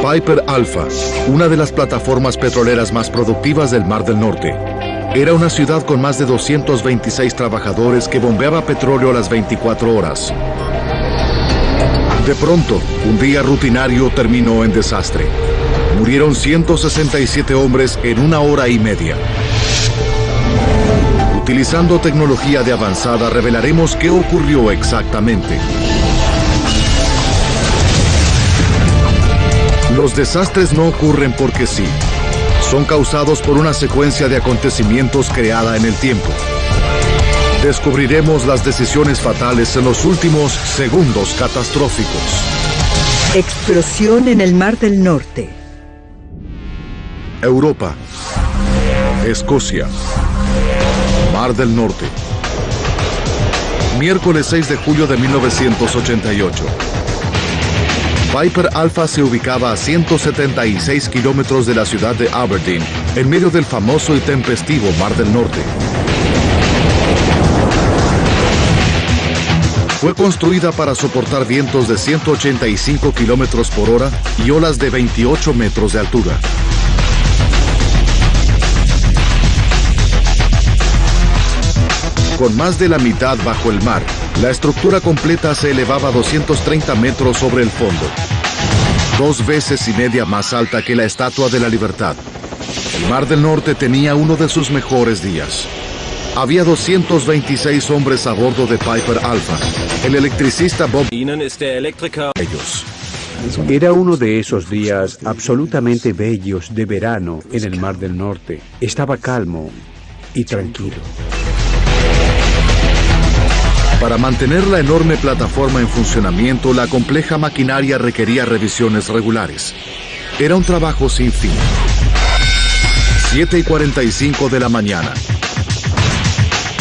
Piper Alpha, una de las plataformas petroleras más productivas del Mar del Norte. Era una ciudad con más de 226 trabajadores que bombeaba petróleo a las 24 horas. De pronto, un día rutinario terminó en desastre. Murieron 167 hombres en 1 hora y media. Utilizando tecnología de avanzada, revelaremos qué ocurrió exactamente. Los desastres no ocurren porque sí. Son causados por una secuencia de acontecimientos creada en el tiempo. Descubriremos las decisiones fatales en los últimos segundos catastróficos. Explosión en el Mar del Norte. Europa. Escocia. Mar del Norte. Miércoles 6 de julio de 1988. Piper Alpha se ubicaba a 176 kilómetros de la ciudad de Aberdeen, en medio del famoso y tempestivo Mar del Norte. Fue construida para soportar vientos de 185 kilómetros por hora y olas de 28 metros de altura. Con más de la mitad bajo el mar, la estructura completa se elevaba a 230 metros sobre el fondo, 2 veces y media más alta que la Estatua de la Libertad. El Mar del Norte tenía uno de sus mejores días. Había 226 hombres a bordo de Piper Alpha. El electricista Bob ellos. Era uno de esos días absolutamente bellos de verano en el Mar del Norte. Estaba calmo y tranquilo. Para mantener la enorme plataforma en funcionamiento, la compleja maquinaria requería revisiones regulares. Era un trabajo sin fin. 7:45 de la mañana.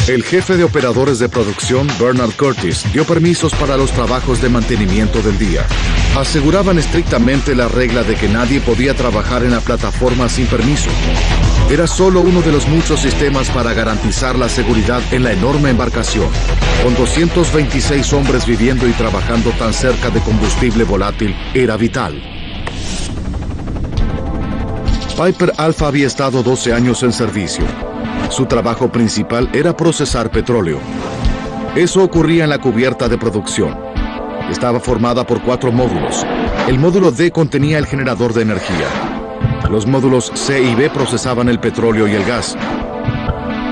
El jefe de operadores de producción, Bernard Curtis, dio permisos para los trabajos de mantenimiento del día. Aseguraban estrictamente la regla de que nadie podía trabajar en la plataforma sin permiso. Era solo uno de los muchos sistemas para garantizar la seguridad en la enorme embarcación. Con 226 hombres viviendo y trabajando tan cerca de combustible volátil, era vital. Piper Alpha había estado 12 años en servicio. Su trabajo principal era procesar petróleo. Eso ocurría en la cubierta de producción. Estaba formada por 4 módulos. El módulo D contenía el generador de energía. Los módulos C y B procesaban el petróleo y el gas.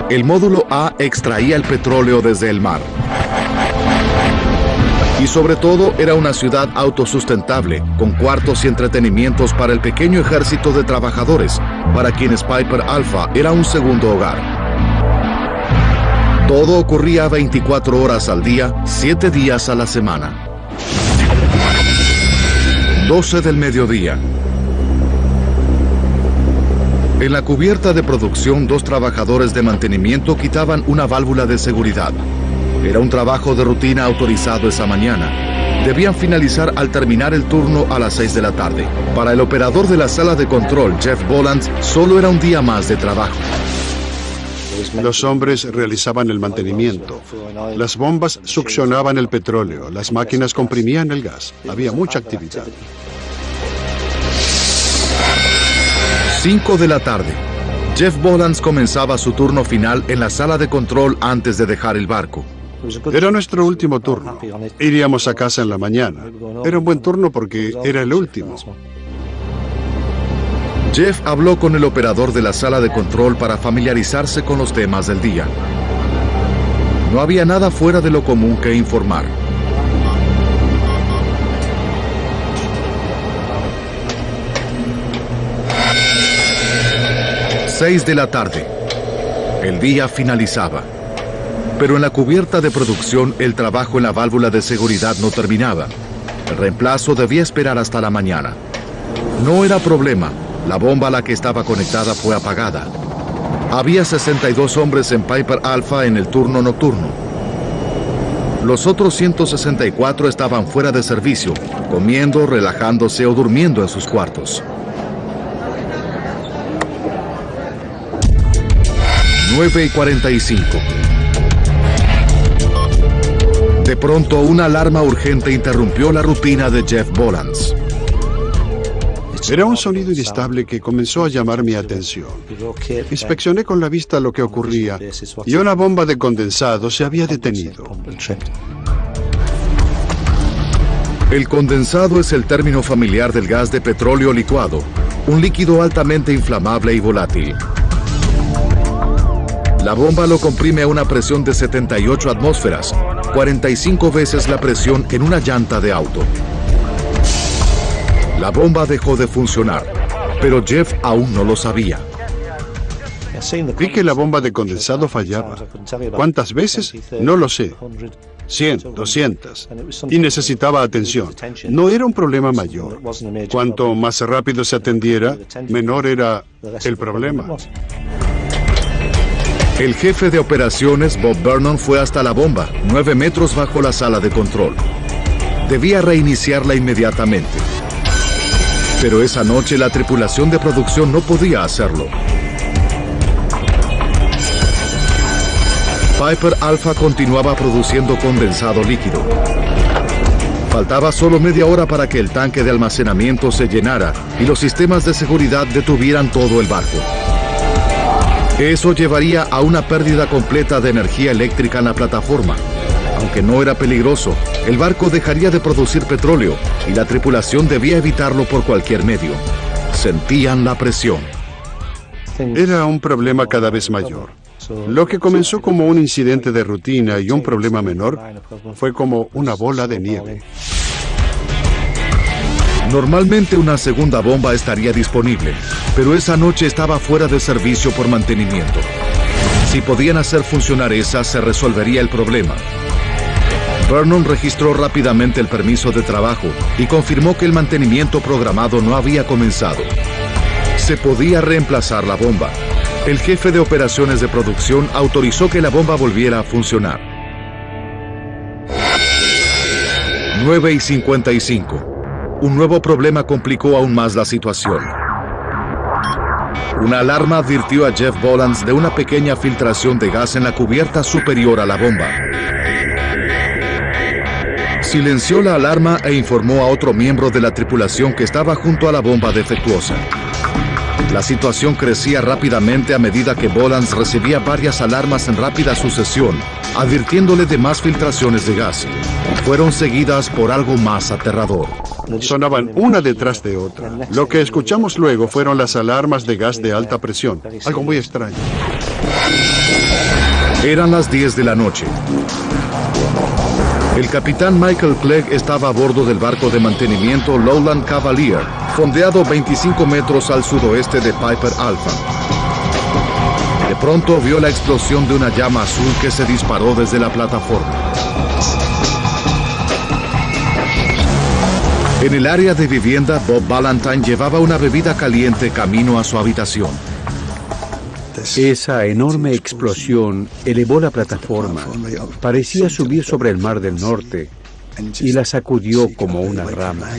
El módulo A extraía el petróleo desde el mar. Y sobre todo, era una ciudad autosustentable, con cuartos y entretenimientos para el pequeño ejército de trabajadores, para quienes Piper Alpha era un segundo hogar. Todo ocurría 24 horas al día, 7 días a la semana. 12 del mediodía. En la cubierta de producción, 2 trabajadores de mantenimiento quitaban una válvula de seguridad. Era un trabajo de rutina autorizado esa mañana. Debían finalizar al terminar el turno a las 6 de la tarde. Para el operador de la sala de control, Jeff Boland, solo era un día más de trabajo. Los hombres realizaban el mantenimiento. Las bombas succionaban el petróleo. Las máquinas comprimían el gas. Había mucha actividad. 5 de la tarde. Jeff Boland comenzaba su turno final en la sala de control antes de dejar el barco. Era nuestro último turno. Iríamos a casa en la mañana. Era un buen turno porque era el último. Jeff habló con el operador de la sala de control para familiarizarse con los temas del día. No había nada fuera de lo común que informar. Seis de la tarde. El día finalizaba. Pero en la cubierta de producción, el trabajo en la válvula de seguridad no terminaba. El reemplazo debía esperar hasta la mañana. No era problema. La bomba a la que estaba conectada fue apagada. Había 62 hombres en Piper Alpha en el turno nocturno. Los otros 164 estaban fuera de servicio, comiendo, relajándose o durmiendo en sus cuartos. 9:45. De pronto, una alarma urgente interrumpió la rutina de Jeff Boland. Era un sonido inestable que comenzó a llamar mi atención. Inspeccioné con la vista lo que ocurría y una bomba de condensado se había detenido. El condensado es el término familiar del gas de petróleo licuado, un líquido altamente inflamable y volátil. La bomba lo comprime a una presión de 78 atmósferas, 45 veces la presión en una llanta de auto. La bomba dejó de funcionar, pero Jeff aún no lo sabía. Vi que la bomba de condensado fallaba. ¿Cuántas veces? No lo sé. 100, 200. Y necesitaba atención. No era un problema mayor. Cuanto más rápido se atendiera, menor era el problema. El jefe de operaciones, Bob Vernon, fue hasta la bomba, 9 metros bajo la sala de control. Debía reiniciarla inmediatamente. Pero esa noche la tripulación de producción no podía hacerlo. Piper Alpha continuaba produciendo condensado líquido. Faltaba solo media hora para que el tanque de almacenamiento se llenara y los sistemas de seguridad detuvieran todo el barco. Eso llevaría a una pérdida completa de energía eléctrica en la plataforma. Aunque no era peligroso, el barco dejaría de producir petróleo y la tripulación debía evitarlo por cualquier medio. Sentían la presión. Era un problema cada vez mayor. Lo que comenzó como un incidente de rutina y un problema menor fue como una bola de nieve. Normalmente una segunda bomba estaría disponible, pero esa noche estaba fuera de servicio por mantenimiento. Si podían hacer funcionar esa, se resolvería el problema. Vernon registró rápidamente el permiso de trabajo y confirmó que el mantenimiento programado no había comenzado. Se podía reemplazar la bomba. El jefe de operaciones de producción autorizó que la bomba volviera a funcionar. 9:55. Un nuevo problema complicó aún más la situación. Una alarma advirtió a Jeff Bolans de una pequeña filtración de gas en la cubierta superior a la bomba. Silenció la alarma e informó a otro miembro de la tripulación que estaba junto a la bomba defectuosa. La situación crecía rápidamente a medida que Bolans recibía varias alarmas en rápida sucesión, advirtiéndole de más filtraciones de gas. Fueron seguidas por algo más aterrador. Sonaban una detrás de otra. Lo que escuchamos luego fueron las alarmas de gas de alta presión. Algo muy extraño. Eran las 10 de la noche. El capitán Michael Clegg estaba a bordo del barco de mantenimiento Lowland Cavalier, fondeado 25 metros al sudoeste de Piper Alpha. De pronto vio la explosión de una llama azul que se disparó desde la plataforma. En el área de vivienda, Bob Valentine llevaba una bebida caliente camino a su habitación. Esa enorme explosión elevó la plataforma. Parecía subir sobre el Mar del Norte y la sacudió como una rama.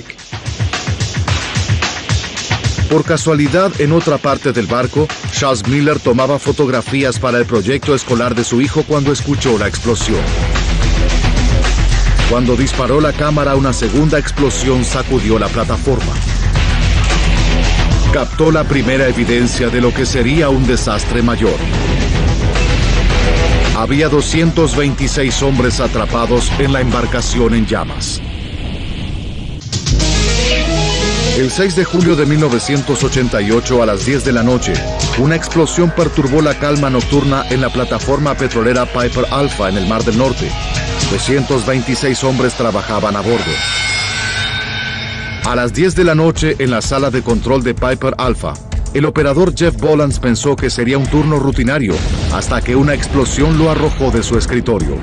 Por casualidad, en otra parte del barco, Charles Miller tomaba fotografías para el proyecto escolar de su hijo cuando escuchó la explosión. Cuando disparó la cámara, una segunda explosión sacudió la plataforma. Captó la primera evidencia de lo que sería un desastre mayor. Había 226 hombres atrapados en la embarcación en llamas. El 6 de julio de 1988, a las 10 de la noche, una explosión perturbó la calma nocturna en la plataforma petrolera Piper Alpha en el Mar del Norte. 226 hombres trabajaban a bordo. A las 10 de la noche, en la sala de control de Piper Alpha, el operador Jeff Bolans pensó que sería un turno rutinario, hasta que una explosión lo arrojó de su escritorio.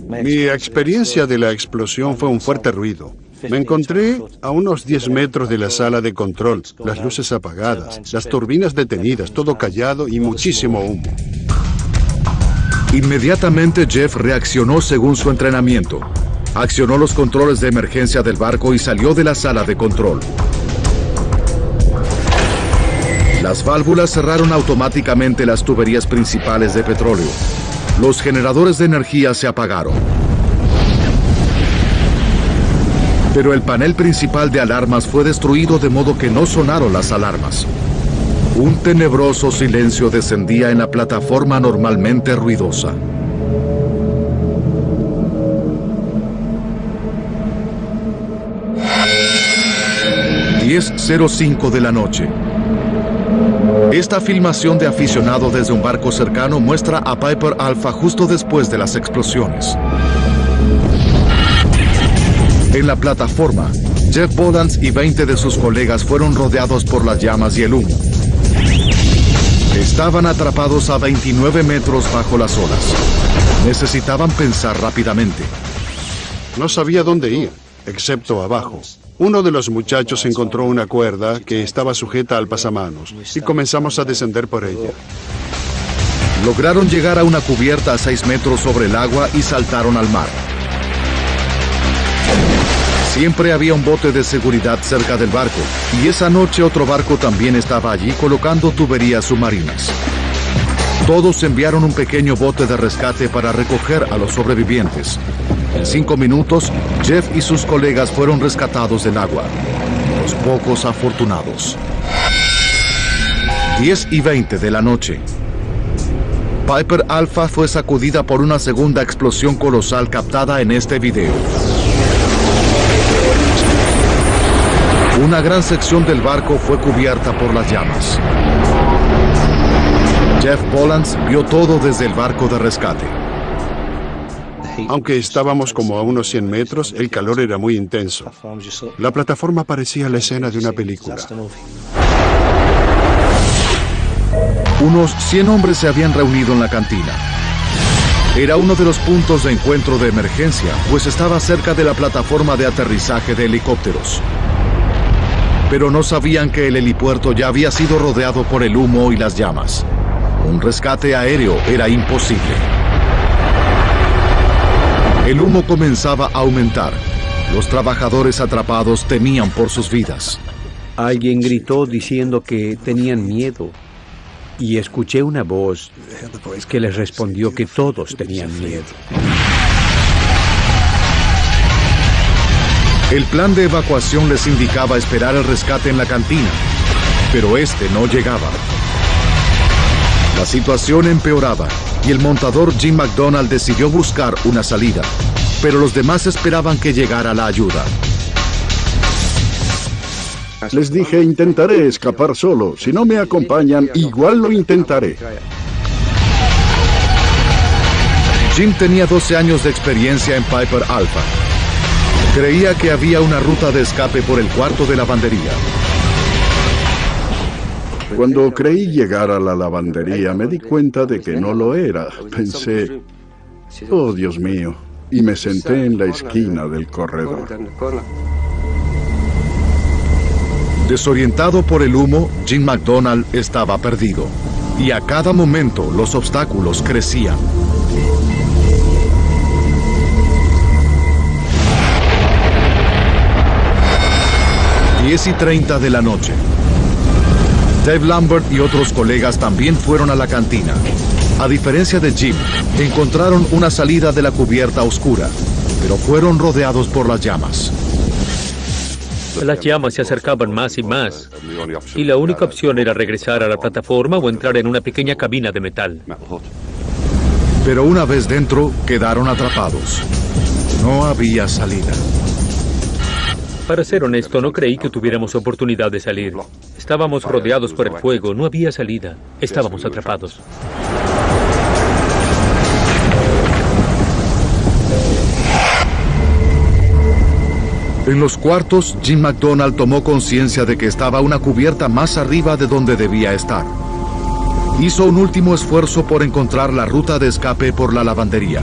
Mi experiencia de la explosión fue un fuerte ruido. Me encontré a unos 10 metros de la sala de control, las luces apagadas, las turbinas detenidas, todo callado y muchísimo humo. Inmediatamente Jeff reaccionó según su entrenamiento. Accionó los controles de emergencia del barco y salió de la sala de control. Las válvulas cerraron automáticamente las tuberías principales de petróleo. Los generadores de energía se apagaron. Pero el panel principal de alarmas fue destruido de modo que no sonaron las alarmas. Un tenebroso silencio descendía en la plataforma normalmente ruidosa. 10:05 de la noche. Esta filmación de aficionado desde un barco cercano muestra a Piper Alpha justo después de las explosiones. En la plataforma, Jeff Bolland y 20 de sus colegas fueron rodeados por las llamas y el humo. Estaban atrapados a 29 metros bajo las olas. Necesitaban pensar rápidamente. No sabía dónde ir, excepto abajo. Uno de los muchachos encontró una cuerda que estaba sujeta al pasamanos y comenzamos a descender por ella. Lograron llegar a una cubierta a 6 metros sobre el agua y saltaron al mar. Siempre había un bote de seguridad cerca del barco, y esa noche otro barco también estaba allí colocando tuberías submarinas. Todos enviaron un pequeño bote de rescate para recoger a los sobrevivientes. En 5 minutos, Jeff y sus colegas fueron rescatados del agua. Los pocos afortunados. 10:20 de la noche. Piper Alpha fue sacudida por una segunda explosión colosal captada en este video. Una gran sección del barco fue cubierta por las llamas. Jeff Bolland vio todo desde el barco de rescate. Aunque estábamos como a unos 100 metros, el calor era muy intenso. La plataforma parecía la escena de una película. Unos 100 hombres se habían reunido en la cantina. Era uno de los puntos de encuentro de emergencia, pues estaba cerca de la plataforma de aterrizaje de helicópteros. Pero no sabían que el helipuerto ya había sido rodeado por el humo y las llamas. Un rescate aéreo era imposible. El humo comenzaba a aumentar. Los trabajadores atrapados temían por sus vidas. Alguien gritó diciendo que tenían miedo. Y escuché una voz que les respondió que todos tenían miedo. El plan de evacuación les indicaba esperar el rescate en la cantina, pero este no llegaba. La situación empeoraba y el montador Jim McDonald decidió buscar una salida, pero los demás esperaban que llegara la ayuda. Les dije, intentaré escapar solo. Si no me acompañan, igual lo intentaré. Jim tenía 12 años de experiencia en Piper Alpha. Creía que había una ruta de escape por el cuarto de lavandería. Cuando creí llegar a la lavandería, me di cuenta de que no lo era. Pensé, oh Dios mío, y me senté en la esquina del corredor. Desorientado por el humo, Jim McDonald estaba perdido. Y a cada momento los obstáculos crecían. Diez y 30 de la noche. Dave Lambert y otros colegas también fueron a la cantina. A diferencia de Jim, encontraron una salida de la cubierta oscura, pero fueron rodeados por las llamas. Las llamas se acercaban más y más, y la única opción era regresar a la plataforma o entrar en una pequeña cabina de metal. Pero una vez dentro, quedaron atrapados. No había salida. Para ser honesto, no creí que tuviéramos oportunidad de salir. Estábamos rodeados por el fuego, no había salida. Estábamos atrapados. En los cuartos, Jim McDonald tomó conciencia de que estaba una cubierta más arriba de donde debía estar. Hizo un último esfuerzo por encontrar la ruta de escape por la lavandería.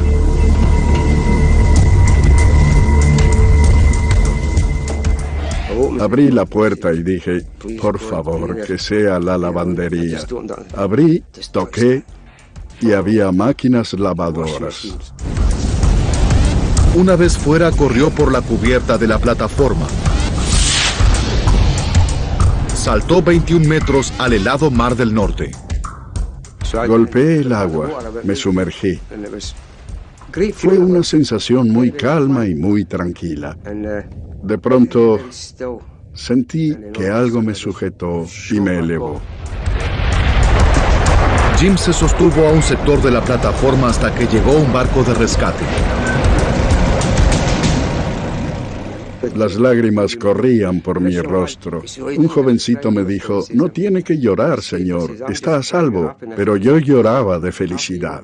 Abrí la puerta y dije, por favor, que sea la lavandería. Abrí, toqué y había máquinas lavadoras. Una vez fuera, corrió por la cubierta de la plataforma. Saltó 21 metros al helado Mar del Norte. Golpeé el agua, me sumergí. Fue una sensación muy calma y muy tranquila. De pronto sentí que algo me sujetó y me elevó. Jim se sostuvo a un sector de la plataforma hasta que llegó un barco de rescate. Las lágrimas corrían por mi rostro. Un jovencito me dijo, no tiene que llorar, señor, está a salvo. Pero yo lloraba de felicidad.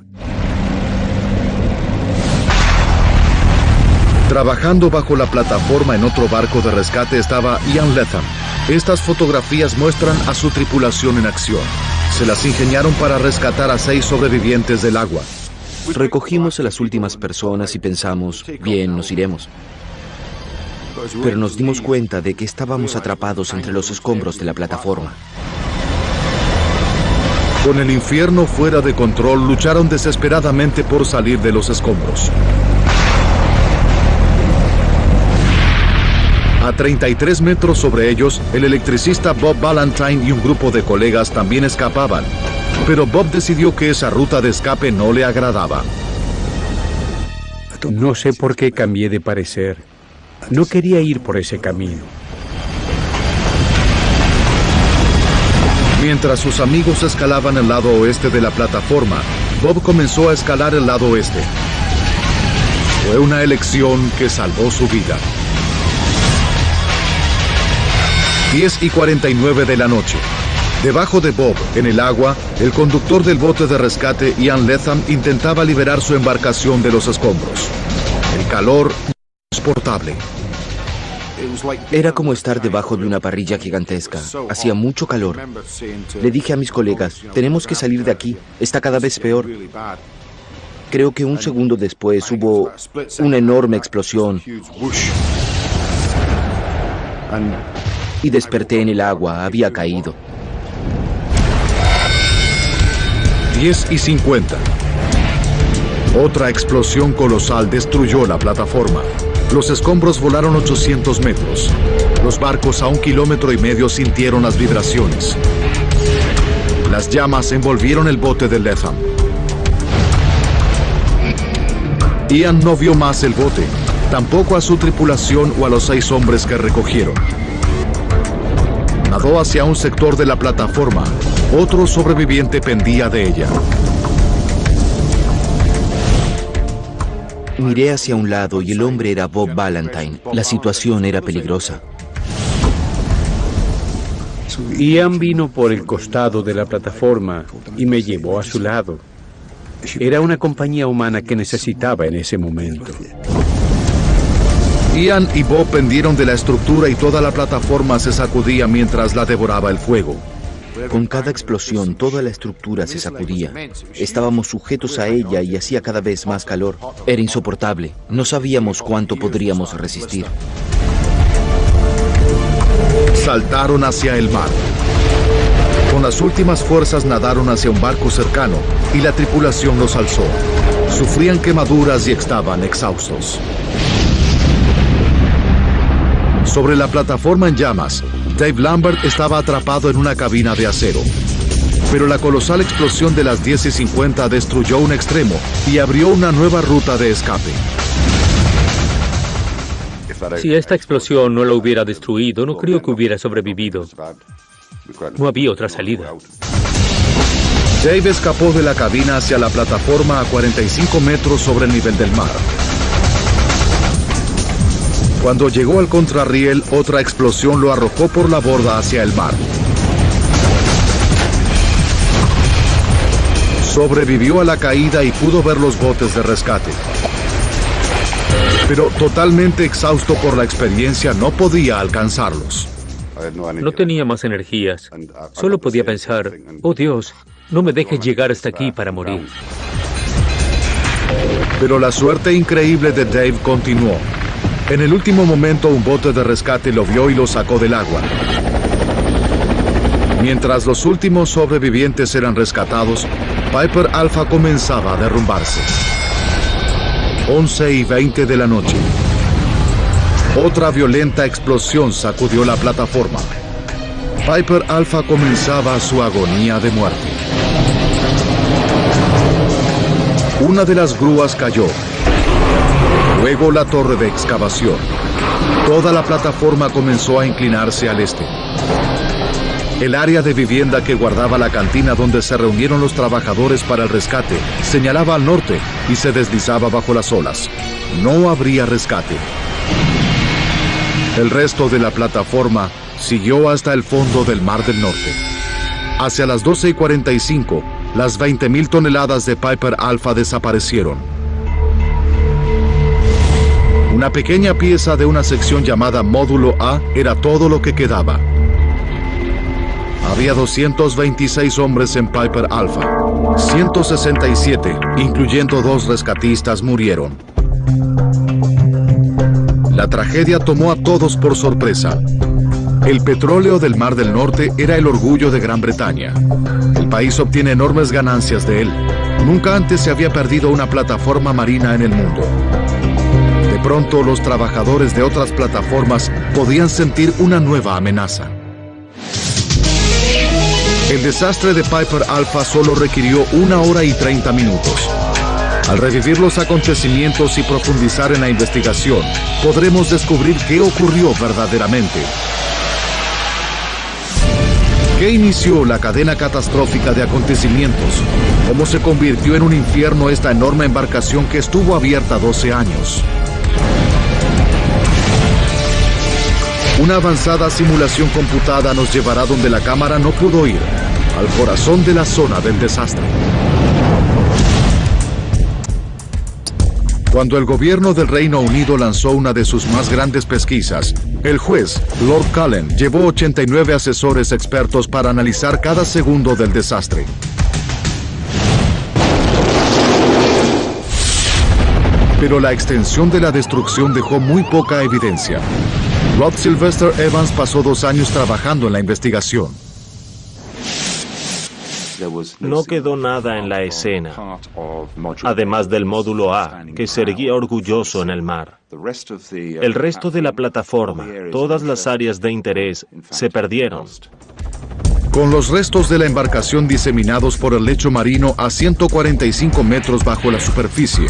Trabajando bajo la plataforma en otro barco de rescate estaba Ian Latham. Estas fotografías muestran a su tripulación en acción. Se las ingeniaron para rescatar a 6 sobrevivientes del agua. Recogimos a las últimas personas y pensamos, bien, nos iremos. Pero nos dimos cuenta de que estábamos atrapados entre los escombros de la plataforma. Con el infierno fuera de control, lucharon desesperadamente por salir de los escombros. A 33 metros sobre ellos, el electricista Bob Valentine y un grupo de colegas también escapaban. Pero Bob decidió que esa ruta de escape no le agradaba. No sé por qué cambié de parecer. No quería ir por ese camino. Mientras sus amigos escalaban el lado oeste de la plataforma, Bob comenzó a escalar el lado oeste. Fue una elección que salvó su vida. 10:49 de la noche. Debajo de Bob, en el agua, el conductor del bote de rescate, Ian Latham, intentaba liberar su embarcación de los escombros. El calor insoportable. Era como estar debajo de una parrilla gigantesca. Hacía mucho calor. Le dije a mis colegas, tenemos que salir de aquí, está cada vez peor. Creo que un segundo después hubo una enorme explosión. Y desperté en el agua, había caído. 10:50. Otra explosión colosal destruyó la plataforma. Los escombros volaron 800 metros. Los barcos a 1,5 kilómetros sintieron las vibraciones. Las llamas envolvieron el bote de Latham. Ian no vio más el bote, tampoco a su tripulación o a los 6 hombres que recogieron. Nadó hacia un sector de la plataforma. Otro sobreviviente pendía de ella. Miré hacia un lado y el hombre era Bob Valentine. La situación era peligrosa. Ian vino por el costado de la plataforma y me llevó a su lado. Era una compañía humana que necesitaba en ese momento. Ian y Bob pendieron de la estructura y toda la plataforma se sacudía mientras la devoraba el fuego. Con cada explosión, toda la estructura se sacudía. Estábamos sujetos a ella y hacía cada vez más calor. Era insoportable. No sabíamos cuánto podríamos resistir. Saltaron hacia el mar. Con las últimas fuerzas nadaron hacia un barco cercano y la tripulación los alzó. Sufrían quemaduras y estaban exhaustos. Sobre la plataforma en llamas, Dave Lambert estaba atrapado en una cabina de acero. Pero la colosal explosión de las 10:50 destruyó un extremo y abrió una nueva ruta de escape. Si esta explosión no lo hubiera destruido, no creo que hubiera sobrevivido. No había otra salida. Dave escapó de la cabina hacia la plataforma a 45 metros sobre el nivel del mar. Cuando llegó al contrarriel, otra explosión lo arrojó por la borda hacia el mar. Sobrevivió a la caída y pudo ver los botes de rescate. Pero totalmente exhausto por la experiencia, no podía alcanzarlos. No tenía más energías. Solo podía pensar, oh Dios, no me dejes llegar hasta aquí para morir. Pero la suerte increíble de Dave continuó. En el último momento, un bote de rescate lo vio y lo sacó del agua. Mientras los últimos sobrevivientes eran rescatados, Piper Alpha comenzaba a derrumbarse. 11:20 de la noche. Otra violenta explosión sacudió la plataforma. Piper Alpha comenzaba su agonía de muerte. Una de las grúas cayó. Luego la torre de excavación. Toda la plataforma comenzó a inclinarse al este. El área de vivienda que guardaba la cantina donde se reunieron los trabajadores para el rescate señalaba al norte y se deslizaba bajo las olas. No habría rescate. El resto de la plataforma siguió hasta el fondo del Mar del Norte. Hacia las 12:45, las 20.000 toneladas de Piper Alpha desaparecieron. Una pequeña pieza de una sección llamada Módulo A era todo lo que quedaba. Había 226 hombres en Piper Alpha. 167, incluyendo 2 rescatistas, murieron. La tragedia tomó a todos por sorpresa. El petróleo del Mar del Norte era el orgullo de Gran Bretaña. El país obtiene enormes ganancias de él. Nunca antes se había perdido una plataforma marina en el mundo. De pronto, los trabajadores de otras plataformas podían sentir una nueva amenaza. El desastre de Piper Alpha solo requirió 1 hora y 30 minutos. Al revivir los acontecimientos y profundizar en la investigación, podremos descubrir qué ocurrió verdaderamente. ¿Qué inició la cadena catastrófica de acontecimientos? ¿Cómo se convirtió en un infierno esta enorme embarcación que estuvo abierta 12 años? Una avanzada simulación computada nos llevará donde la cámara no pudo ir, al corazón de la zona del desastre. Cuando el gobierno del Reino Unido lanzó una de sus más grandes pesquisas, el juez, Lord Cullen, llevó 89 asesores expertos para analizar cada segundo del desastre. Pero la extensión de la destrucción dejó muy poca evidencia. Rod Sylvester Evans pasó 2 años trabajando en la investigación. No quedó nada en la escena, además del módulo A, que se erguía orgulloso en el mar. El resto de la plataforma, todas las áreas de interés, se perdieron. Con los restos de la embarcación diseminados por el lecho marino a 145 metros bajo la superficie,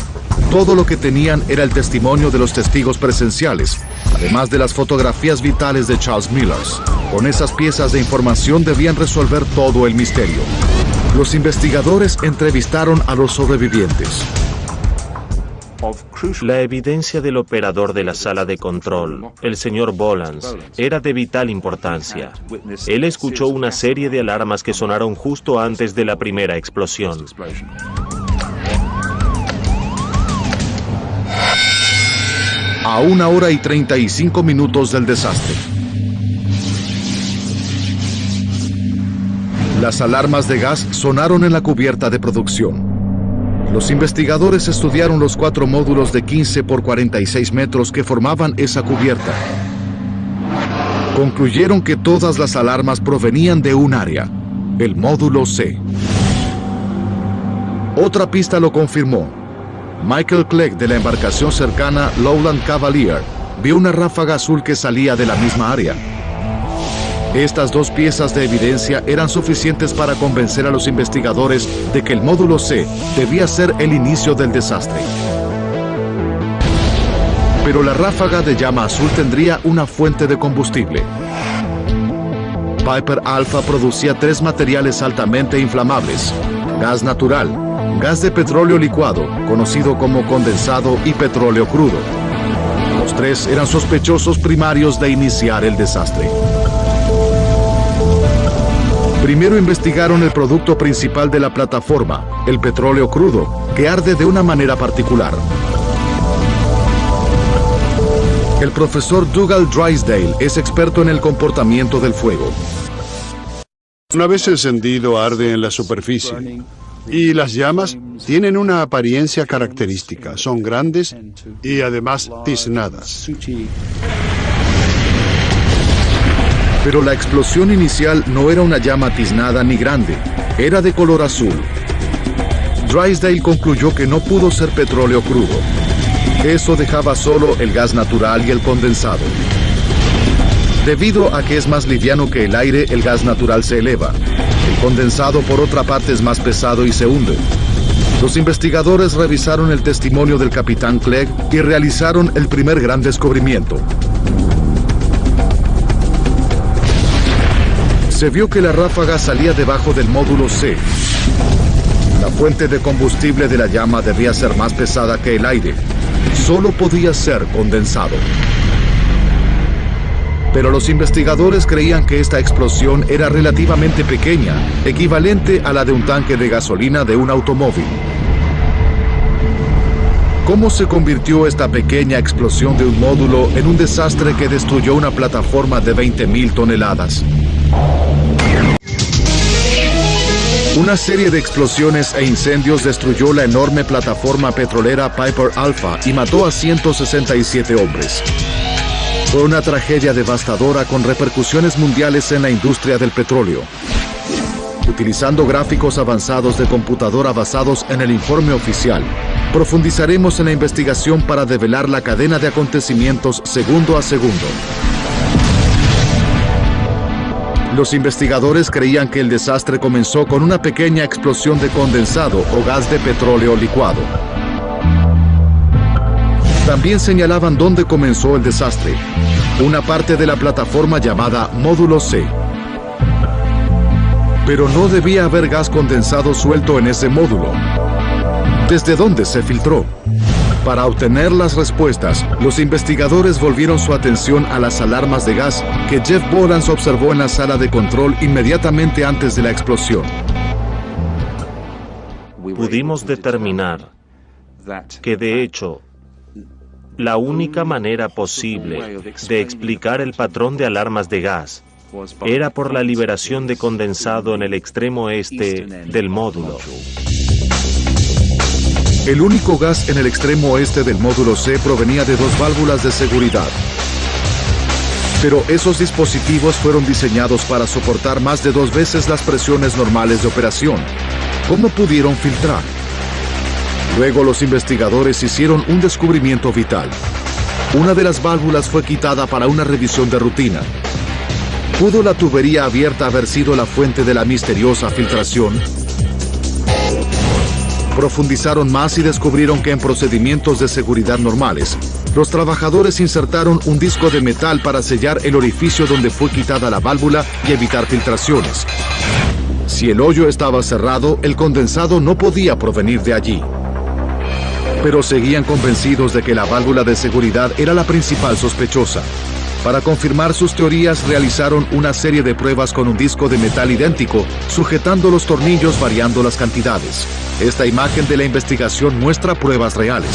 todo lo que tenían era el testimonio de los testigos presenciales, además de las fotografías vitales de Charles Millers. Con esas piezas de información debían resolver todo el misterio. Los investigadores entrevistaron a los sobrevivientes. La evidencia del operador de la sala de control, el señor Bolans, era de vital importancia. Él escuchó una serie de alarmas que sonaron justo antes de la primera explosión. A 1 hora y 35 minutos del desastre. Las alarmas de gas sonaron en la cubierta de producción. Los investigadores estudiaron los 4 módulos de 15 por 46 metros que formaban esa cubierta. Concluyeron que todas las alarmas provenían de un área, el módulo C. Otra pista lo confirmó. Michael Clegg, de la embarcación cercana Lowland Cavalier, vio una ráfaga azul que salía de la misma área. Estas 2 piezas de evidencia eran suficientes para convencer a los investigadores de que el módulo C debía ser el inicio del desastre. Pero la ráfaga de llama azul tendría una fuente de combustible. Piper Alpha producía 3 materiales altamente inflamables: gas natural, gas de petróleo licuado, conocido como condensado, y petróleo crudo. Los 3 eran sospechosos primarios de iniciar el desastre. Primero investigaron el producto principal de la plataforma, el petróleo crudo, que arde de una manera particular. El profesor Dougal Drysdale es experto en el comportamiento del fuego. Una vez encendido, arde en la superficie. Y las llamas tienen una apariencia característica. Son grandes y además tiznadas. Pero la explosión inicial no era una llama tiznada ni grande, era de color azul. Drysdale concluyó que no pudo ser petróleo crudo. Eso dejaba solo el gas natural y el condensado. Debido a que es más liviano que el aire, el gas natural se eleva. El condensado, por otra parte, es más pesado y se hunde. Los investigadores revisaron el testimonio del capitán Clegg y realizaron el primer gran descubrimiento. Se vio que la ráfaga salía debajo del módulo C. La fuente de combustible de la llama debía ser más pesada que el aire. Solo podía ser condensado. Pero los investigadores creían que esta explosión era relativamente pequeña, equivalente a la de un tanque de gasolina de un automóvil. ¿Cómo se convirtió esta pequeña explosión de un módulo en un desastre que destruyó una plataforma de 20.000 toneladas? Una serie de explosiones e incendios destruyó la enorme plataforma petrolera Piper Alpha y mató a 167 hombres. Fue una tragedia devastadora con repercusiones mundiales en la industria del petróleo. Utilizando gráficos avanzados de computadora basados en el informe oficial, profundizaremos en la investigación para develar la cadena de acontecimientos segundo a segundo. Los investigadores creían que el desastre comenzó con una pequeña explosión de condensado o gas de petróleo licuado. También señalaban dónde comenzó el desastre, una parte de la plataforma llamada Módulo C. Pero no debía haber gas condensado suelto en ese módulo. ¿Desde dónde se filtró? Para obtener las respuestas, los investigadores volvieron su atención a las alarmas de gas que Jeff Borans observó en la sala de control inmediatamente antes de la explosión. Pudimos determinar que, de hecho, la única manera posible de explicar el patrón de alarmas de gas era por la liberación de condensado en el extremo este del módulo. El único gas en el extremo oeste del módulo C provenía de dos válvulas de seguridad. Pero esos dispositivos fueron diseñados para soportar más de 2 veces las presiones normales de operación. ¿Cómo pudieron filtrar? Luego los investigadores hicieron un descubrimiento vital. Una de las válvulas fue quitada para una revisión de rutina. ¿Pudo la tubería abierta haber sido la fuente de la misteriosa filtración? Profundizaron más y descubrieron que en procedimientos de seguridad normales, los trabajadores insertaron un disco de metal para sellar el orificio donde fue quitada la válvula y evitar filtraciones. Si el hoyo estaba cerrado, el condensado no podía provenir de allí. Pero seguían convencidos de que la válvula de seguridad era la principal sospechosa. Para confirmar sus teorías, realizaron una serie de pruebas con un disco de metal idéntico, sujetando los tornillos variando las cantidades. Esta imagen de la investigación muestra pruebas reales.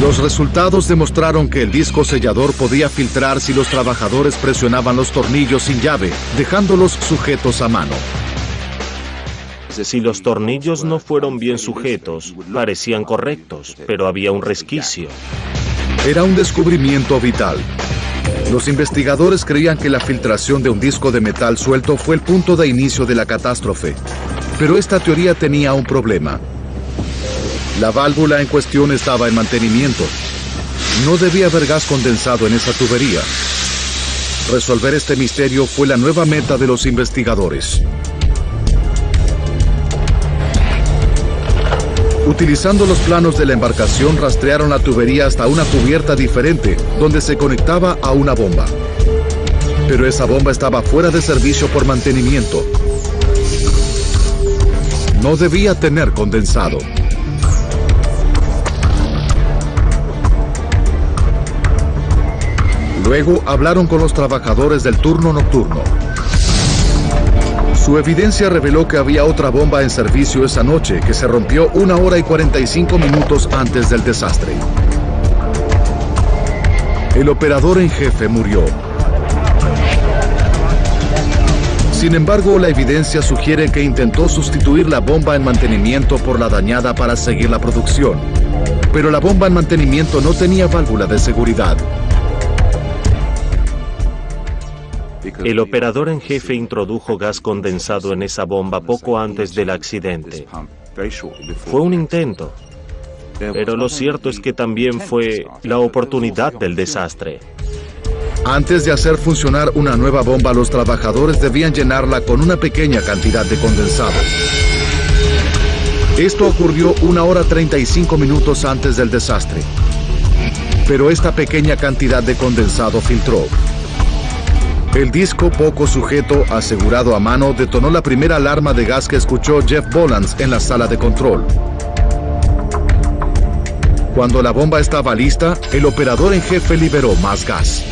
Los resultados demostraron que el disco sellador podía filtrar si los trabajadores presionaban los tornillos sin llave, dejándolos sujetos a mano. Si los tornillos no fueron bien sujetos, parecían correctos, pero había un resquicio. Era un descubrimiento vital. Los investigadores creían que la filtración de un disco de metal suelto fue el punto de inicio de la catástrofe. Pero esta teoría tenía un problema. La válvula en cuestión estaba en mantenimiento. No debía haber gas condensado en esa tubería. Resolver este misterio fue la nueva meta de los investigadores. Utilizando los planos de la embarcación, rastrearon la tubería hasta una cubierta diferente, donde se conectaba a una bomba. Pero esa bomba estaba fuera de servicio por mantenimiento. No debía tener condensado. Luego hablaron con los trabajadores del turno nocturno. Su evidencia reveló que había otra bomba en servicio esa noche que se rompió 1 hora y 45 minutos antes del desastre. El operador en jefe murió. Sin embargo, la evidencia sugiere que intentó sustituir la bomba en mantenimiento por la dañada para seguir la producción. Pero la bomba en mantenimiento no tenía válvula de seguridad. El operador en jefe introdujo gas condensado en esa bomba poco antes del accidente. Fue un intento, pero lo cierto es que también fue la oportunidad del desastre. Antes de hacer funcionar una nueva bomba, los trabajadores debían llenarla con una pequeña cantidad de condensado. Esto ocurrió 1 hora 35 minutos antes del desastre. pero esta pequeña cantidad de condensado filtró. El disco poco sujeto, asegurado a mano, detonó la primera alarma de gas que escuchó Jeff Bolans en la sala de control. Cuando la bomba estaba lista, el operador en jefe liberó más gas.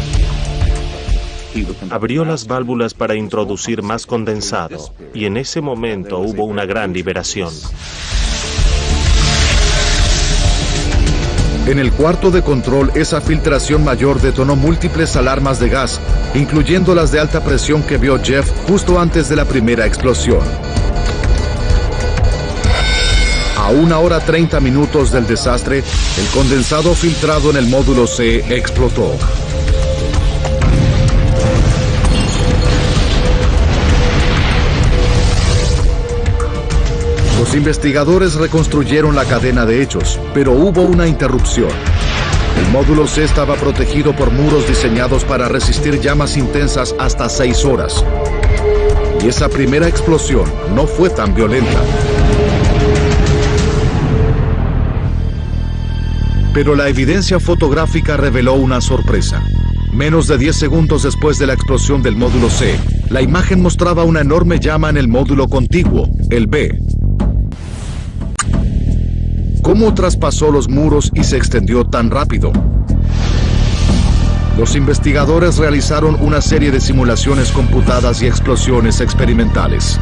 Abrió las válvulas para introducir más condensado, y en ese momento hubo una gran liberación. En el cuarto de control, esa filtración mayor detonó múltiples alarmas de gas, incluyendo las de alta presión que vio Jeff justo antes de la primera explosión. A 1 hora 30 minutos del desastre, el condensado filtrado en el módulo C explotó. Los investigadores reconstruyeron la cadena de hechos, pero hubo una interrupción. El módulo C estaba protegido por muros diseñados para resistir llamas intensas hasta 6 horas. Y esa primera explosión no fue tan violenta. Pero la evidencia fotográfica reveló una sorpresa. Menos de 10 segundos después de la explosión del módulo C, la imagen mostraba una enorme llama en el módulo contiguo, el B. ¿Cómo traspasó los muros y se extendió tan rápido? Los investigadores realizaron una serie de simulaciones computadas y explosiones experimentales.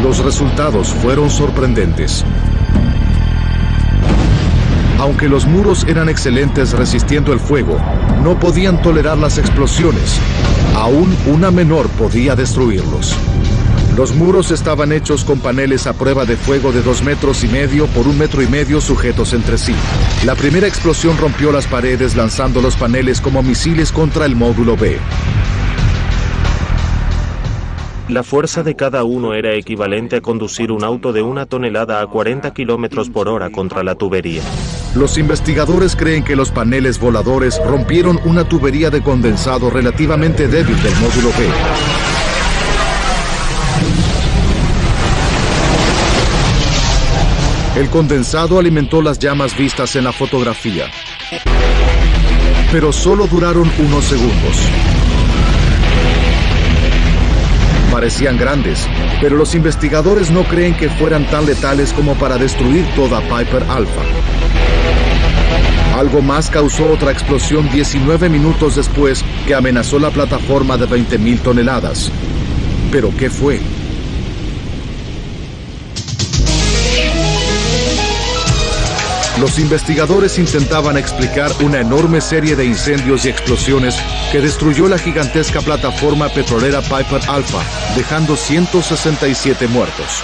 Los resultados fueron sorprendentes. Aunque los muros eran excelentes resistiendo el fuego, no podían tolerar las explosiones. Aún una menor podía destruirlos. Los muros estaban hechos con paneles a prueba de fuego de 2,5 metros por 1,5 metros sujetos entre sí. La primera explosión rompió las paredes lanzando los paneles como misiles contra el módulo B. La fuerza de cada uno era equivalente a conducir un auto de 1 tonelada a 40 kilómetros por hora contra la tubería. Los investigadores creen que los paneles voladores rompieron una tubería de condensado relativamente débil del módulo B. El condensado alimentó las llamas vistas en la fotografía. Pero solo duraron unos segundos. Parecían grandes, pero los investigadores no creen que fueran tan letales como para destruir toda Piper Alpha. Algo más causó otra explosión 19 minutos después que amenazó la plataforma de 20,000 toneladas. ¿Pero qué fue? Los investigadores intentaban explicar una enorme serie de incendios y explosiones que destruyó la gigantesca plataforma petrolera Piper Alpha, dejando 167 muertos.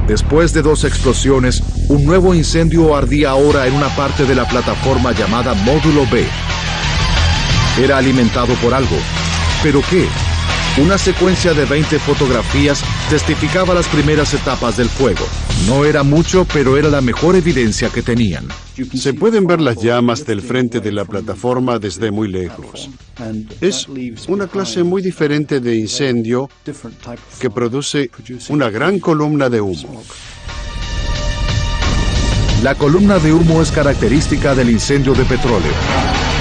Después de 2 explosiones, un nuevo incendio ardía ahora en una parte de la plataforma llamada Módulo B. Era alimentado por algo. ¿Pero qué? Una secuencia de 20 fotografías testificaba las primeras etapas del fuego. No era mucho, pero era la mejor evidencia que tenían. Se pueden ver las llamas del frente de la plataforma desde muy lejos. Es una clase muy diferente de incendio que produce una gran columna de humo. La columna de humo es característica del incendio de petróleo.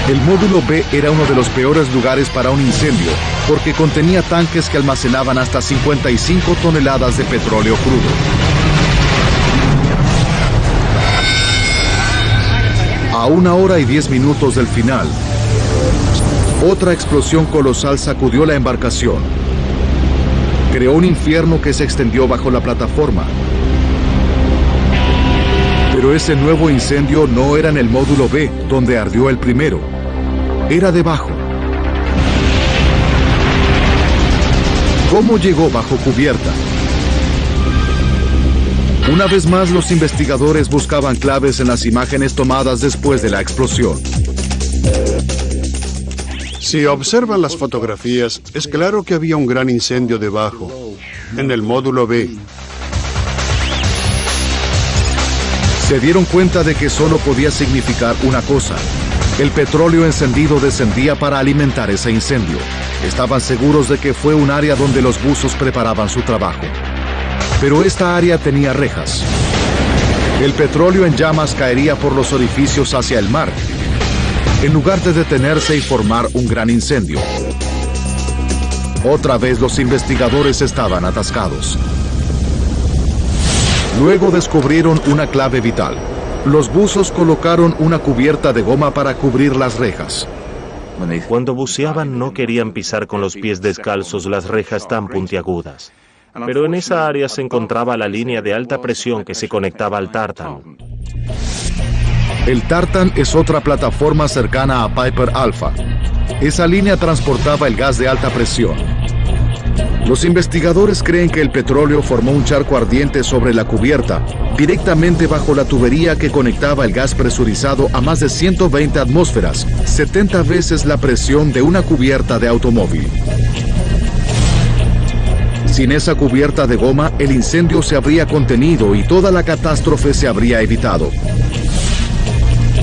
El módulo B era uno de los peores lugares para un incendio, porque contenía tanques que almacenaban hasta 55 toneladas de petróleo crudo. A 1 hora y 10 minutos del final, otra explosión colosal sacudió la embarcación. Creó un infierno que se extendió bajo la plataforma. Pero ese nuevo incendio no era en el módulo B, donde ardió el primero. Era debajo. ¿Cómo llegó bajo cubierta? Una vez más, los investigadores buscaban claves en las imágenes tomadas después de la explosión. Si observan las fotografías, es claro que había un gran incendio debajo, en el módulo B. Se dieron cuenta de que solo podía significar una cosa. El petróleo encendido descendía para alimentar ese incendio. Estaban seguros de que fue un área donde los buzos preparaban su trabajo. Pero esta área tenía rejas. El petróleo en llamas caería por los orificios hacia el mar, en lugar de detenerse y formar un gran incendio. Otra vez los investigadores estaban atascados. Luego descubrieron una clave vital. Los buzos colocaron una cubierta de goma para cubrir las rejas. Cuando buceaban no querían pisar con los pies descalzos las rejas tan puntiagudas. Pero en esa área se encontraba la línea de alta presión que se conectaba al Tartan. El Tartan es otra plataforma cercana a Piper Alpha. Esa línea transportaba el gas de alta presión. Los investigadores creen que el petróleo formó un charco ardiente sobre la cubierta, directamente bajo la tubería que conectaba el gas presurizado a más de 120 atmósferas, 70 veces la presión de una cubierta de automóvil. Sin esa cubierta de goma, el incendio se habría contenido y toda la catástrofe se habría evitado.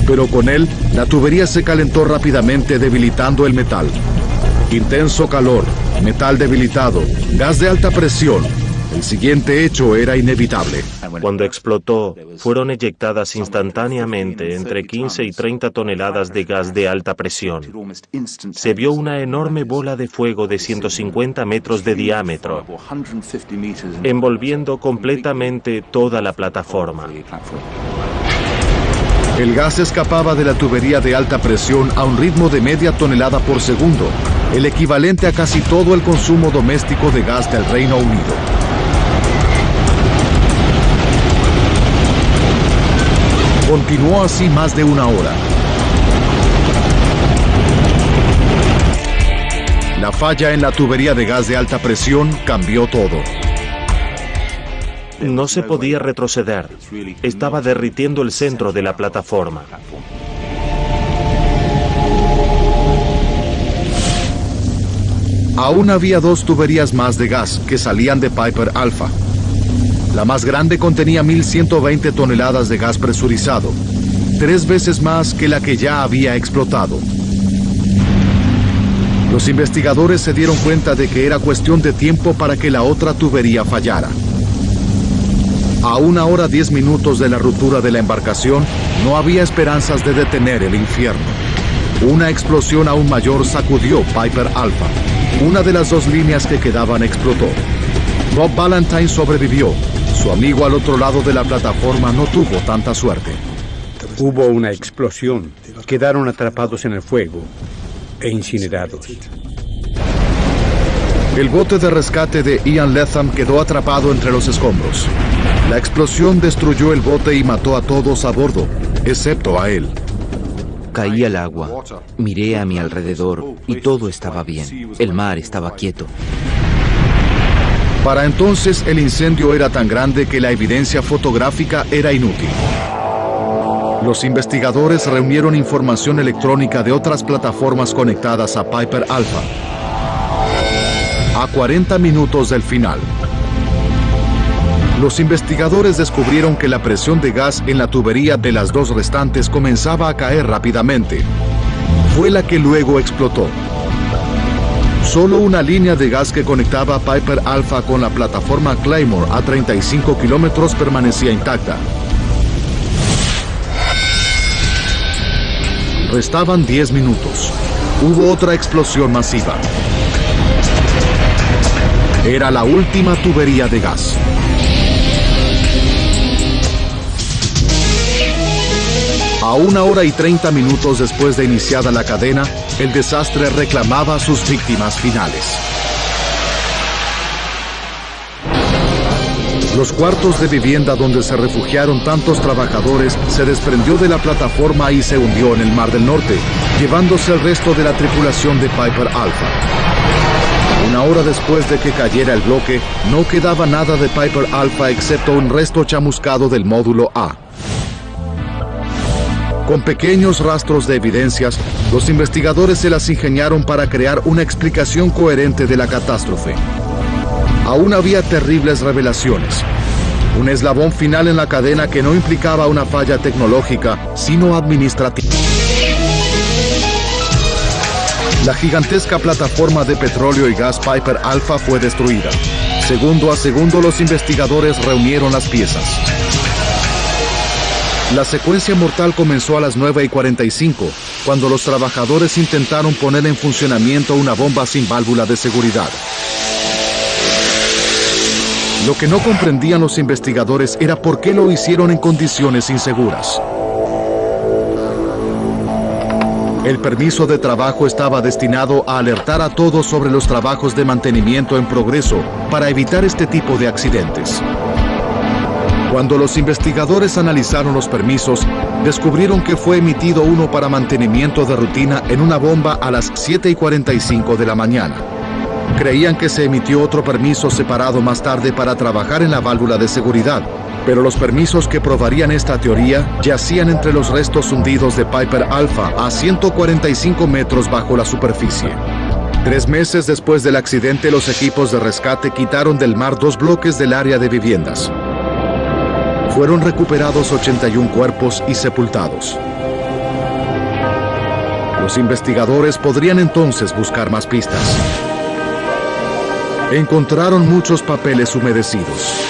Pero con él, la tubería se calentó rápidamente, debilitando el metal. Intenso calor, metal debilitado, gas de alta presión. El siguiente hecho era inevitable. Cuando explotó, fueron eyectadas instantáneamente entre 15 y 30 toneladas de gas de alta presión. Se vio una enorme bola de fuego de 150 metros de diámetro, envolviendo completamente toda la plataforma. El gas escapaba de la tubería de alta presión a un ritmo de media tonelada por segundo, el equivalente a casi todo el consumo doméstico de gas del Reino Unido. Continuó así más de una hora. La falla en la tubería de gas de alta presión cambió todo. No se podía retroceder. Estaba derritiendo el centro de la plataforma. Aún había dos tuberías más de gas que salían de Piper Alpha. La más grande contenía 1.120 toneladas de gas presurizado, 3 veces más que la que ya había explotado. Los investigadores se dieron cuenta de que era cuestión de tiempo para que la otra tubería fallara. A 1 hora 10 minutos de la ruptura de la embarcación, no había esperanzas de detener el infierno. Una explosión aún mayor sacudió Piper Alpha. Una de las dos líneas que quedaban explotó. Bob Valentine sobrevivió. Su amigo al otro lado de la plataforma no tuvo tanta suerte. Hubo una explosión. Quedaron atrapados en el fuego e incinerados. El bote de rescate de Ian Latham quedó atrapado entre los escombros. La explosión destruyó el bote y mató a todos a bordo, excepto a él. Caí al agua, miré a mi alrededor y todo estaba bien. El mar estaba quieto. Para entonces el incendio era tan grande que la evidencia fotográfica era inútil. Los investigadores reunieron información electrónica de otras plataformas conectadas a Piper Alpha. A 40 minutos del final, los investigadores descubrieron que la presión de gas en la tubería de las dos restantes comenzaba a caer rápidamente. Fue la que luego explotó. Solo una línea de gas que conectaba Piper Alpha con la plataforma Claymore a 35 kilómetros permanecía intacta. Restaban 10 minutos. Hubo otra explosión masiva. Era la última tubería de gas. A 1 hora y 30 minutos después de iniciada la cadena, el desastre reclamaba a sus víctimas finales. Los cuartos de vivienda donde se refugiaron tantos trabajadores se desprendió de la plataforma y se hundió en el Mar del Norte, llevándose el resto de la tripulación de Piper Alpha. 1 hora después de que cayera el bloque, no quedaba nada de Piper Alpha excepto un resto chamuscado del módulo A. Con pequeños rastros de evidencias, los investigadores se las ingeniaron para crear una explicación coherente de la catástrofe. Aún había terribles revelaciones. Un eslabón final en la cadena que no implicaba una falla tecnológica, sino administrativa. La gigantesca plataforma de petróleo y gas Piper Alpha fue destruida. Segundo a segundo, los investigadores reunieron las piezas. La secuencia mortal comenzó a las 9:45, cuando los trabajadores intentaron poner en funcionamiento una bomba sin válvula de seguridad. Lo que no comprendían los investigadores era por qué lo hicieron en condiciones inseguras. El permiso de trabajo estaba destinado a alertar a todos sobre los trabajos de mantenimiento en progreso para evitar este tipo de accidentes. Cuando los investigadores analizaron los permisos, descubrieron que fue emitido uno para mantenimiento de rutina en una bomba a las 7:45 de la mañana. Creían que se emitió otro permiso separado más tarde para trabajar en la válvula de seguridad, pero los permisos que probarían esta teoría yacían entre los restos hundidos de Piper Alpha a 145 metros bajo la superficie. 3 meses después del accidente, los equipos de rescate quitaron del mar 2 bloques del área de viviendas. Fueron recuperados 81 cuerpos y sepultados. Los investigadores podrían entonces buscar más pistas. Encontraron muchos papeles humedecidos.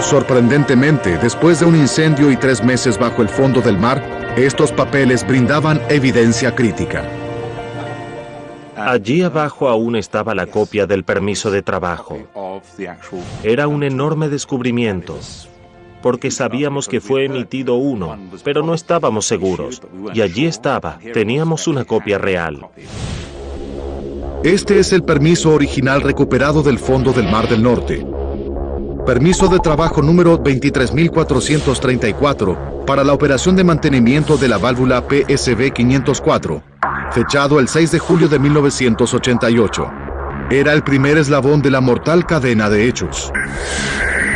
Sorprendentemente, después de un incendio y 3 meses bajo el fondo del mar, estos papeles brindaban evidencia crítica. Allí abajo aún estaba la copia del permiso de trabajo. Era un enorme descubrimiento, porque sabíamos que fue emitido uno, pero no estábamos seguros. Y allí estaba, teníamos una copia real. Este es el permiso original recuperado del fondo del Mar del Norte. Permiso de trabajo número 23.434 para la operación de mantenimiento de la válvula PSV 504, fechado el 6 de julio de 1988. Era el primer eslabón de la mortal cadena de hechos.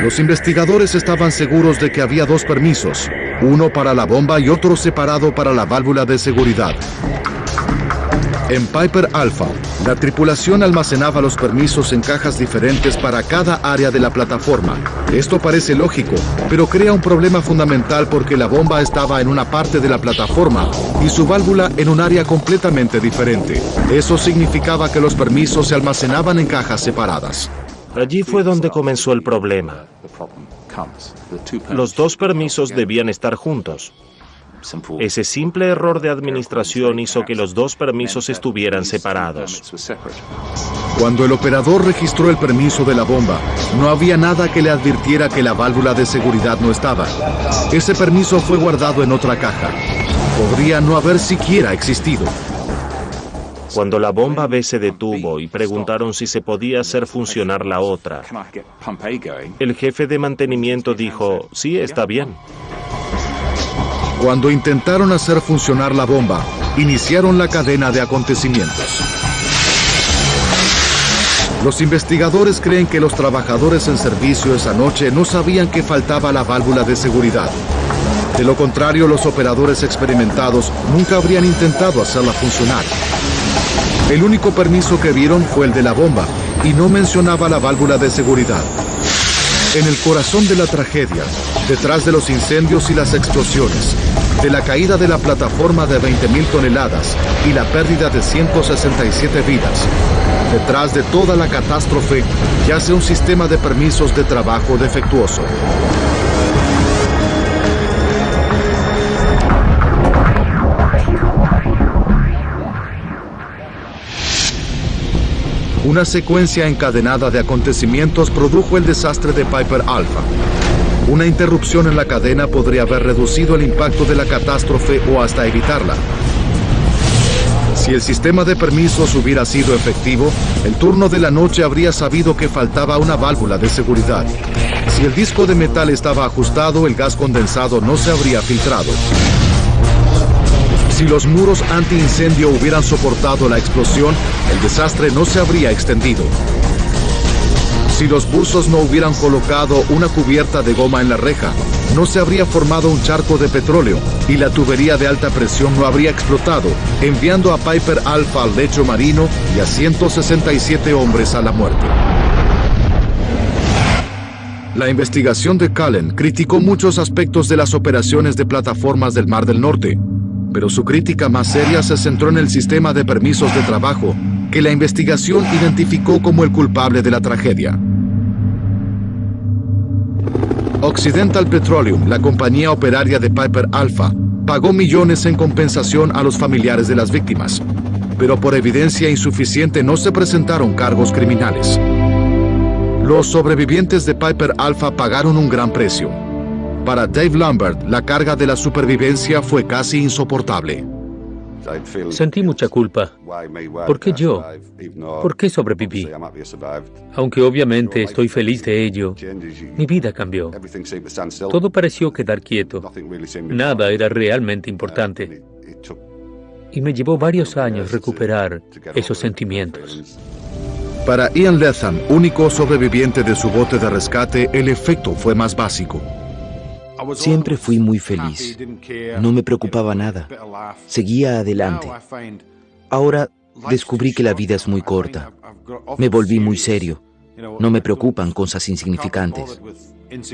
Los investigadores estaban seguros de que había 2 permisos, uno para la bomba y otro separado para la válvula de seguridad. En Piper Alpha, la tripulación almacenaba los permisos en cajas diferentes para cada área de la plataforma. Esto parece lógico, pero crea un problema fundamental porque la bomba estaba en una parte de la plataforma y su válvula en un área completamente diferente. Eso significaba que los permisos se almacenaban en cajas separadas. Allí fue donde comenzó el problema. Los 2 permisos debían estar juntos. Ese simple error de administración hizo que los 2 permisos estuvieran separados. Cuando el operador registró el permiso de la bomba, no había nada que le advirtiera que la válvula de seguridad no estaba. Ese permiso fue guardado en otra caja. Podría no haber siquiera existido. Cuando la bomba B se detuvo y preguntaron si se podía hacer funcionar la otra, el jefe de mantenimiento dijo, sí, está bien. Cuando intentaron hacer funcionar la bomba, iniciaron la cadena de acontecimientos. Los investigadores creen que los trabajadores en servicio esa noche no sabían que faltaba la válvula de seguridad. De lo contrario, los operadores experimentados nunca habrían intentado hacerla funcionar. El único permiso que vieron fue el de la bomba y no mencionaba la válvula de seguridad. En el corazón de la tragedia, detrás de los incendios y las explosiones, de la caída de la plataforma de 20.000 toneladas y la pérdida de 167 vidas, detrás de toda la catástrofe yace un sistema de permisos de trabajo defectuoso. Una secuencia encadenada de acontecimientos produjo el desastre de Piper Alpha. Una interrupción en la cadena podría haber reducido el impacto de la catástrofe o hasta evitarla. Si el sistema de permisos hubiera sido efectivo, el turno de la noche habría sabido que faltaba una válvula de seguridad. Si el disco de metal estaba ajustado, el gas condensado no se habría filtrado. Si los muros antiincendio hubieran soportado la explosión, el desastre no se habría extendido. Si los buzos no hubieran colocado una cubierta de goma en la reja, no se habría formado un charco de petróleo y la tubería de alta presión no habría explotado, enviando a Piper Alpha al lecho marino y a 167 hombres a la muerte. La investigación de Cullen criticó muchos aspectos de las operaciones de plataformas del Mar del Norte, pero su crítica más seria se centró en el sistema de permisos de trabajo, que la investigación identificó como el culpable de la tragedia. Occidental Petroleum, la compañía operaria de Piper Alpha, pagó millones en compensación a los familiares de las víctimas, pero por evidencia insuficiente no se presentaron cargos criminales. Los sobrevivientes de Piper Alpha pagaron un gran precio. Para Dave Lambert, la carga de la supervivencia fue casi insoportable. Sentí mucha culpa. ¿Por qué yo? ¿Por qué sobreviví? Aunque obviamente estoy feliz de ello, mi vida cambió. Todo pareció quedar quieto. Nada era realmente importante. Y me llevó varios años recuperar esos sentimientos. Para Ian Lethem, único sobreviviente de su bote de rescate, el efecto fue más básico. Siempre fui muy feliz. No me preocupaba nada. Seguía adelante. Ahora descubrí que la vida es muy corta. Me volví muy serio. No me preocupan cosas insignificantes.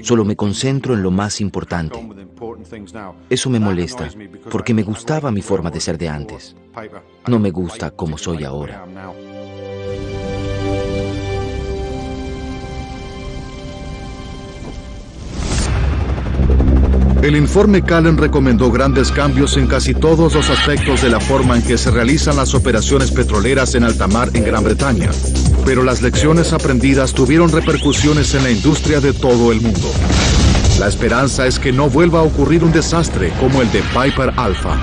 Solo me concentro en lo más importante. Eso me molesta, porque me gustaba mi forma de ser de antes. No me gusta como soy ahora. El informe Callen recomendó grandes cambios en casi todos los aspectos de la forma en que se realizan las operaciones petroleras en alta mar en Gran Bretaña, pero las lecciones aprendidas tuvieron repercusiones en la industria de todo el mundo. La esperanza es que no vuelva a ocurrir un desastre como el de Piper Alpha.